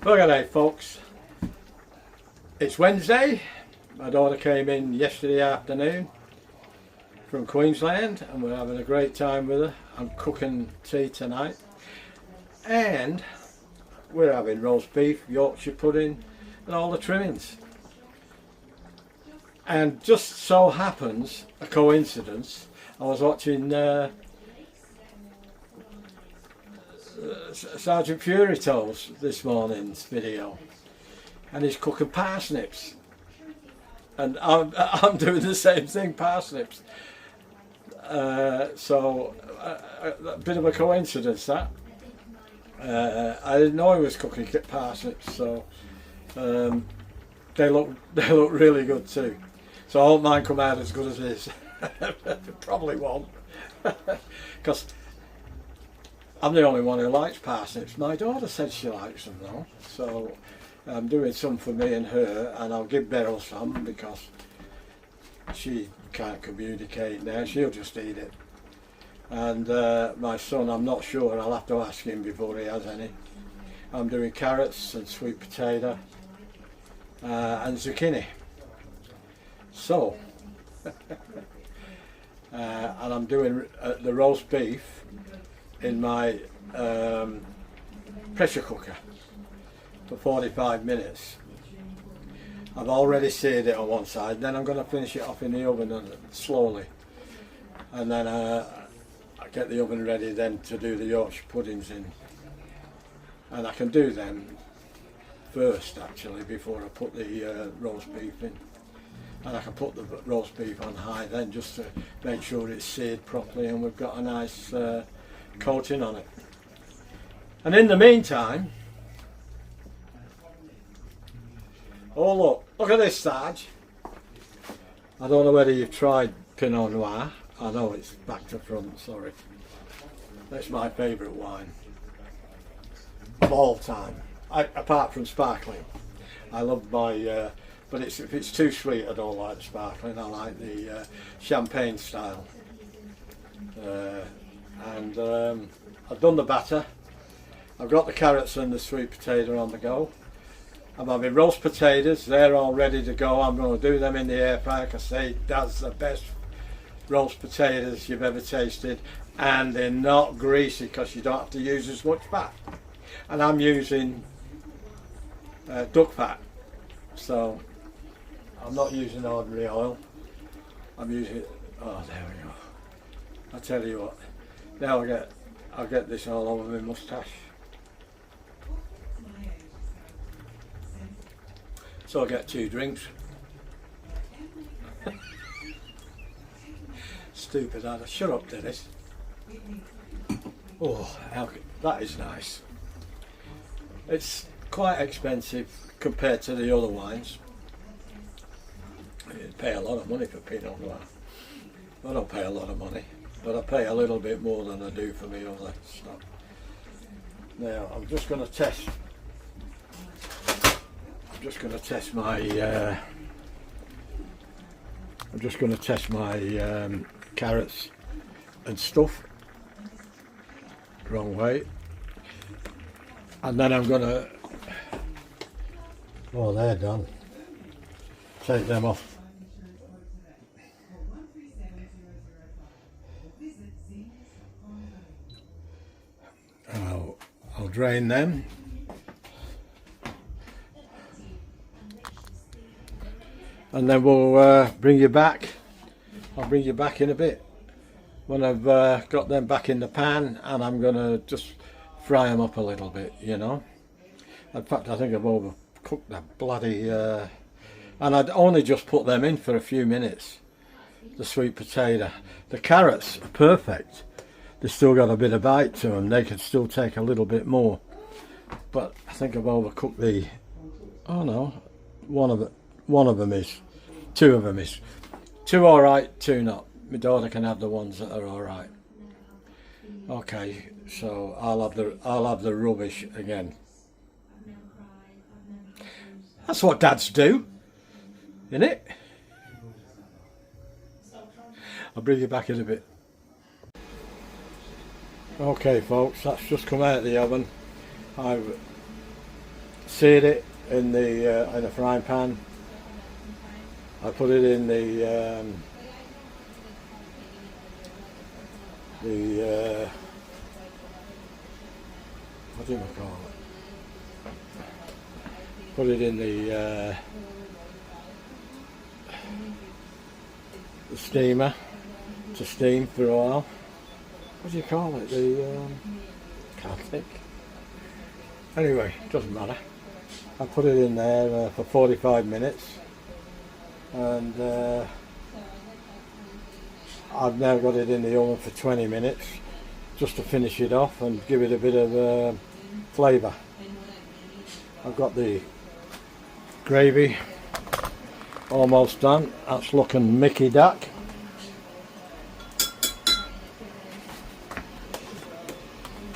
Well, good day, folks. It's Wednesday. My daughter came in yesterday afternoon from Queensland and we're having a great time with her. I'm cooking tea tonight and we're having roast beef, Yorkshire pudding and all the trimmings. And just so happens, a coincidence, I was watching Sergeant Fury Toes this morning's video and he's cooking parsnips and I'm doing the same thing, parsnips. So a bit of a coincidence that. I didn't know he was cooking parsnips, so they look really good too. So I hope mine come out as good as his. Probably won't, because I'm the only one who likes parsnips. My daughter said she likes them though, so I'm doing some for me and her, and I'll give Beryl some because she can't communicate now. She'll just eat it. And my son, I'm not sure. I'll have to ask him before he has any. I'm doing carrots and sweet potato and zucchini. So, and I'm doing the roast beef in my pressure cooker for 45 minutes. I've already seared it on one side, then I'm going to finish it off in the oven slowly, and then I get the oven ready then to do the Yorkshire puddings in, and I can do them first actually before I put the roast beef in, and I can put the roast beef on high then just to make sure it's seared properly and we've got a nice coating on it. And in the meantime, oh look at this, Sarge. I don't know whether you've tried Pinot Noir. I know it's back to front, sorry. That's my favourite wine of all time, apart from sparkling. I love my, but if it's too sweet I don't like the sparkling, I like the champagne style. And I've done the batter. I've got the carrots and the sweet potato on the go. I'm having roast potatoes, they're all ready to go. I'm going to do them in the air fryer because that's the best roast potatoes you've ever tasted, and they're not greasy because you don't have to use as much fat. And I'm using duck fat, so I'm not using ordinary oil. I'm using, oh there we go. I tell you what, now I'll get this all over my moustache. So I get 2 drinks. Stupid, I'd shut up, Dennis. Oh, that is nice. It's quite expensive compared to the other wines. You pay a lot of money for Pinot Noir. I don't pay a lot of money, but I pay a little bit more than I do for me other stuff. Now I'm just going to test. my carrots and stuff. Wrong way. And then I'm gonna, oh they're done, take them off. I'll drain them. And then we'll bring you back. I'll bring you back in a bit when I've got them back in the pan, and I'm going to just fry them up a little bit, you know. In fact, I think I've overcooked that bloody... and I'd only just put them in for a few minutes. The sweet potato. The carrots are perfect. They've still got a bit of bite to them. They could still take a little bit more. But I think I've overcooked the... Oh no, one of them is. 2 of them is. 2 alright, 2 not. My daughter can have the ones that are alright. Okay, so I'll have the rubbish again. That's what dads do, isn't it? I'll bring you back in a bit. Okay folks, that's just come out of the oven. I've seared it in a frying pan. I put it in the what do I call it? Put it in the steamer to steam for a while. What do you call it? Can't think. Anyway, doesn't matter. I put it in there for 45 minutes, and I've now got it in the oven for 20 minutes just to finish it off and give it a bit of flavour. I've got the gravy almost done. That's looking Mickey Duck.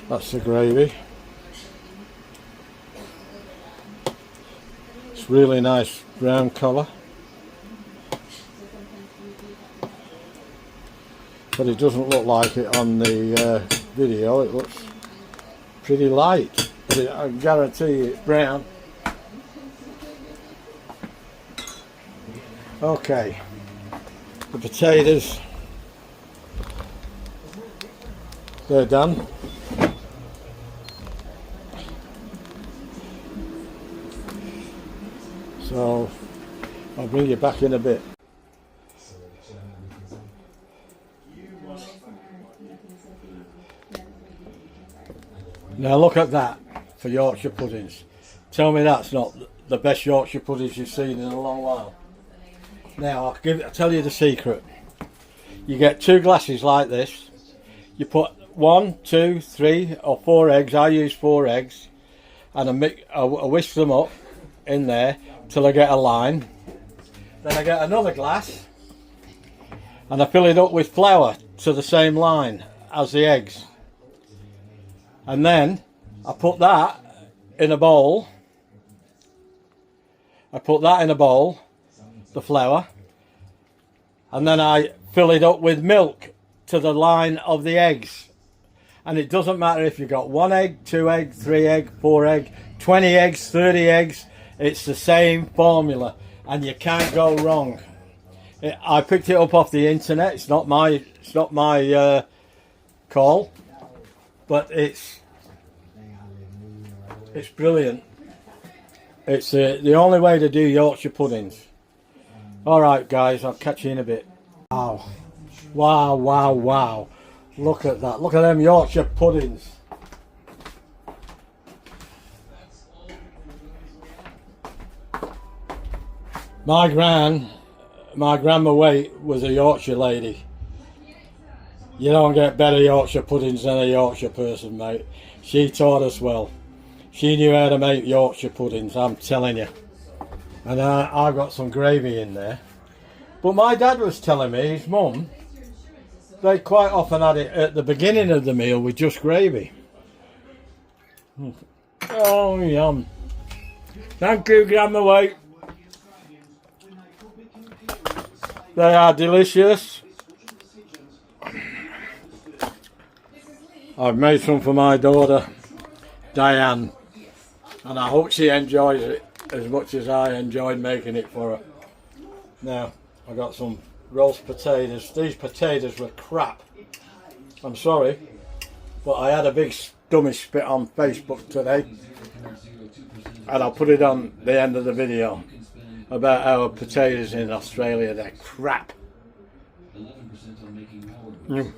That's the gravy. It's really nice brown colour, but it doesn't look like it on the video. It looks pretty light, but I guarantee you it's brown. Okay, the potatoes, they're done. So I'll bring you back in a bit. Now look at that for Yorkshire puddings. Tell me that's not the best Yorkshire puddings you've seen in a long while. Now I'll tell you the secret. You get 2 glasses like this. You put 1, 2, 3 or 4 eggs. I use 4 eggs, and I whisk them up in there till I get a line. Then I get another glass and I fill it up with flour to the same line as the eggs, and then I put that in a bowl. The flour, and then I fill it up with milk to the line of the eggs. And it doesn't matter if you've got 1 egg, 2 egg, 3 egg, 4 egg, 20 eggs, 30 eggs. It's the same formula, and you can't go wrong. I picked it up off the internet. It's not my call, but it's brilliant. It's the only way to do Yorkshire puddings. All right, guys, I'll catch you in a bit. Wow, wow, wow, wow! Look at that! Look at them Yorkshire puddings. My grandma Wait was a Yorkshire lady. You don't get better Yorkshire puddings than a Yorkshire person, mate. She taught us well. She knew how to make Yorkshire puddings, I'm telling you. And I've got some gravy in there. But my dad was telling me, his mum, they quite often had it at the beginning of the meal with just gravy. Oh, yum. Thank you, Grandma Wait. They are delicious. I've made some for my daughter, Diane, and I hope she enjoys it as much as I enjoyed making it for her. Now, I got some roast potatoes. These potatoes were crap. I'm sorry, but I had a big stomach spit on Facebook today, and I'll put it on the end of the video about our potatoes in Australia. They're crap. But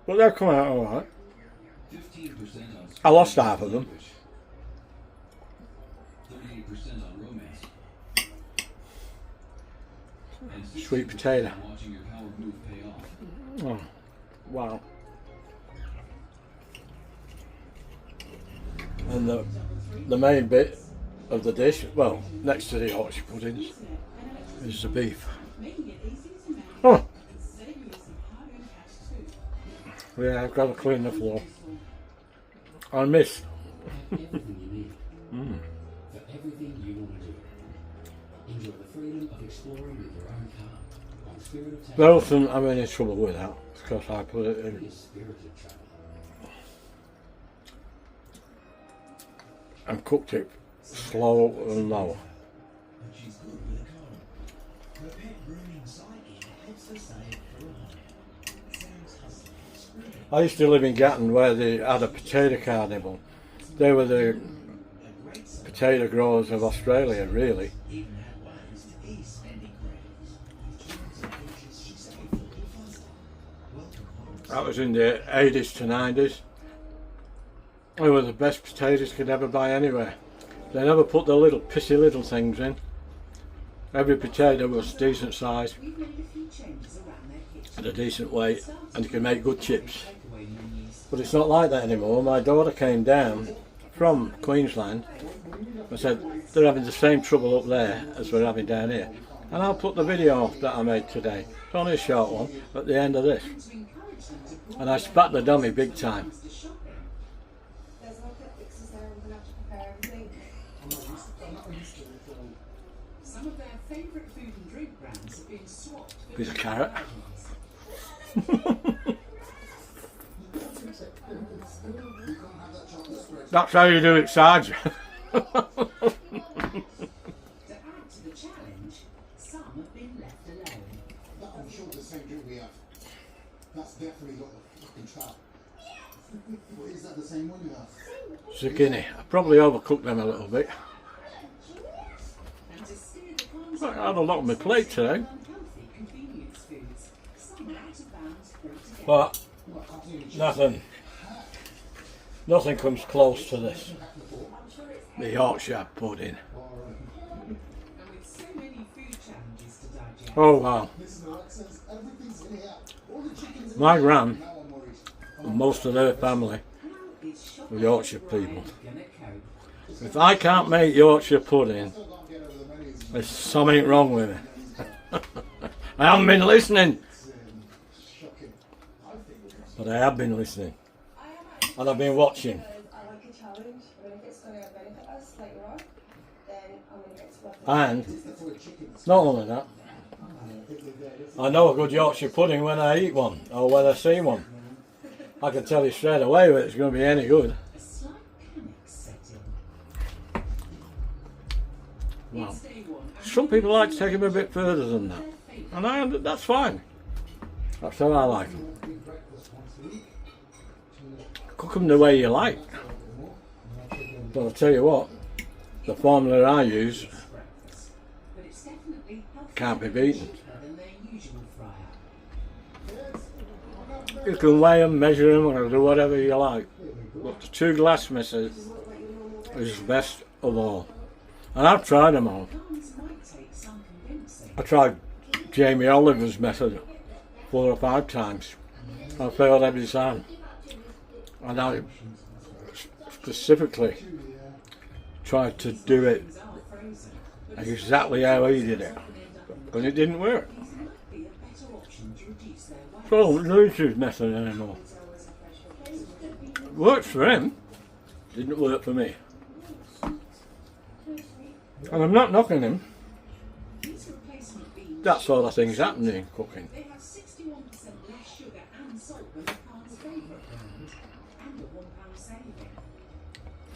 they'll come out alright. I lost half of them. Sweet potato. Oh, wow. And the main bit of the dish, well, next to the Yorkshire puddings, is the beef. Oh! Yeah, I've got to clean the floor. I miss. Wilson, I'm in trouble with that because I put it in. And cooked it slow and low. I used to live in Gatton where they had a potato carnival. They were the potato growers of Australia, really. That was in the 80s to 90s. They were the best potatoes you could ever buy anywhere. They never put the little pissy little things in. Every potato was decent size, at a decent weight, and you could make good chips. But it's not like that anymore. My daughter came down from Queensland and said they're having the same trouble up there as we're having down here. And I'll put the video that I made today. It's only a short one at the end of this. And I spat the dummy big time. Some of their favourite food and drink brands have been swapped. Piece of carrot. That's how you do it, Sarge. To add to the challenge, some have been left alone. I'm sure the same drink we have. That's definitely got the fucking trap. Well, is that the same one you have? Zucchini. I probably overcooked them a little bit. And to steer the cons I had a lot on my plate today. unhealthy convenience foods, some are out of bounds altogether. But nothing comes close to this. The Yorkshire pudding. And with so many food challenges to digest, Oh wow. My gran and most of their family are Yorkshire people. If I can't make Yorkshire pudding, there's something wrong with me. I haven't been listening. But I have been listening. And I've been watching. I like a challenge, and if it's going to benefit us later on, then I'm going to get to work. And not only that, I know a good Yorkshire pudding when I eat one or when I see one. I can tell you straight away whether it's going to be any good. a slight panic set in. Wow. It's day one, and Some people like to take them a bit further than that, and that's fine. That's how I like them. Cook them the way you like. But I'll tell you what, the formula I use but it's definitely healthier can't be beaten. than their usual fryer. You can weigh them, measure them, or do whatever you like. But the 2 glass method is the best of all. And I've tried them all. Cons might take some convincing. I tried Jamie Oliver's method 4 or 5 times. I failed every time. And I specifically tried to do it exactly how he did it. And it didn't work. Be a better option to reduce their weight. So I don't use his method anymore. Works for him, didn't work for me. And I'm not knocking him. These replacement beans, That sort of thing's happening in cooking. they have 61% less sugar and salt than the Khan's favourite brand, and a £1 saving.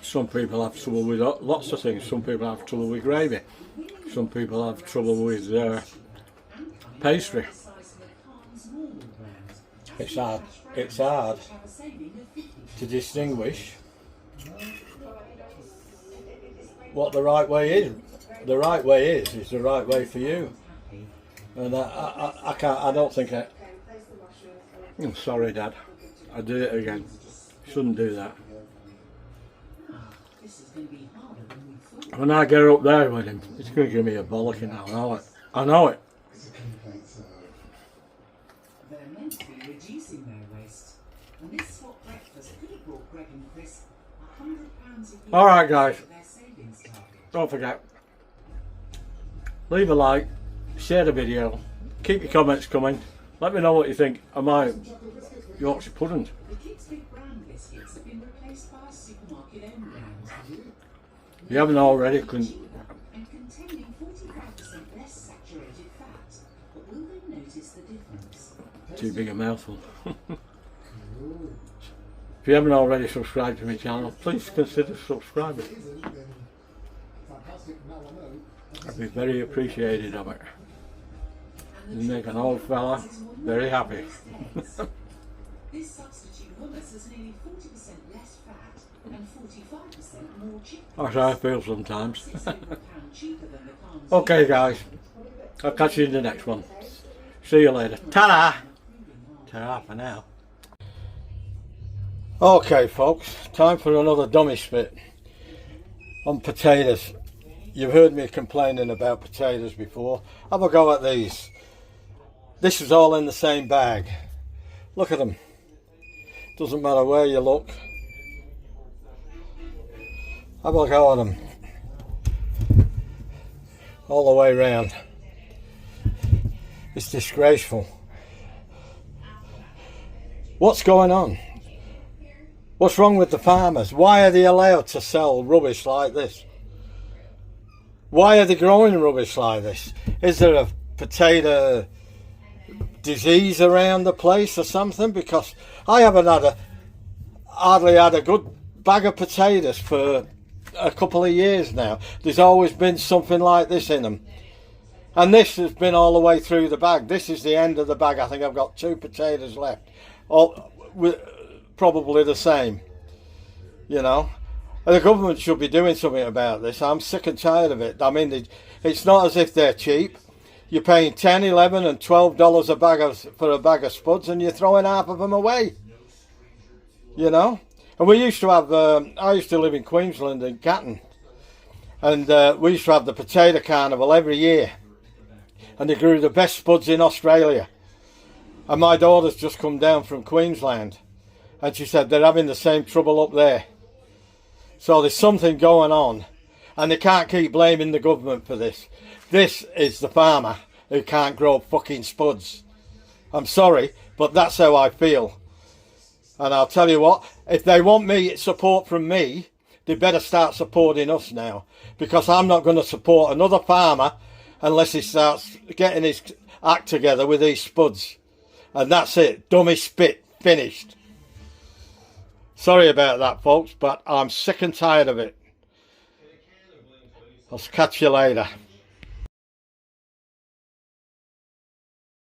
Some people have trouble with lots of things. Some people have trouble with gravy. Some people have trouble with pastry. The size of the Khan's normal brand. It's hard. It's hard Have a saving of 50%. to distinguish what the right way is. The right way is the right way for you. And I can't. I don't think I. I'm sorry, Dad. I did it again. Shouldn't do that. This is going to be harder than we thought. When I get up there with him, he's going to give me a bollocking. I know it. I know it. They're meant to be reducing their waste, and this swap breakfast could have brought Greg and Chris £100 a year. All right, guys. Their savings target. Don't forget. Leave a like. Share the video. Keep your comments coming. Let me know what you think of my Yorkshire pudding. The Kids' Big Brand biscuits have been replaced by a supermarket-owned brand. If you haven't already, And containing 45% less saturated fat. But will they notice the difference? too big a mouthful. If you haven't already subscribed to my channel, please consider subscribing. fantastic. Now I know. I'd be very appreciated of it. You make an old fella very happy. This substitute hummus has nearly 40% less fat and 45% more chicken. That's how I feel sometimes. It's over £1 cheaper than the cans. Okay guys, I'll catch you in the next one. See you later. Ta-da! Ta-da for now. Okay folks, time for another dummy spit on potatoes. You've heard me complaining about potatoes before. Have a go at these. This is all in the same bag. Look at them. Doesn't matter where you look. Have a go at them. All the way round. It's disgraceful. What's going on? What's wrong with the farmers? Why are they allowed to sell rubbish like this? Why are they growing rubbish like this? Is there a potato disease around the place or something? Because I haven't hardly had a good bag of potatoes for a couple of years now. There's always been something like this in them. And this has been all the way through the bag. This is the end of the bag. I think I've got 2 potatoes left. All with probably the same. You know. The government should be doing something about this. I'm sick and tired of it. I mean, it's not as if they're cheap. You're paying $10, $11 and $12 for a bag of spuds, and you're throwing half of them away. You know? And we used to have, I used to live in Queensland in Gatton, and we used to have the potato carnival every year. And they grew the best spuds in Australia. And my daughter's just come down from Queensland, and she said they're having the same trouble up there. So there's something going on, and they can't keep blaming the government for this. This is the farmer who can't grow fucking spuds. I'm sorry, but that's how I feel. And I'll tell you what, if they want me support from me, they better start supporting us now. Because I'm not going to support another farmer unless he starts getting his act together with these spuds. And that's it. Dummy spit. Finished. Sorry about that, folks, but I'm sick and tired of it. I'll catch you later.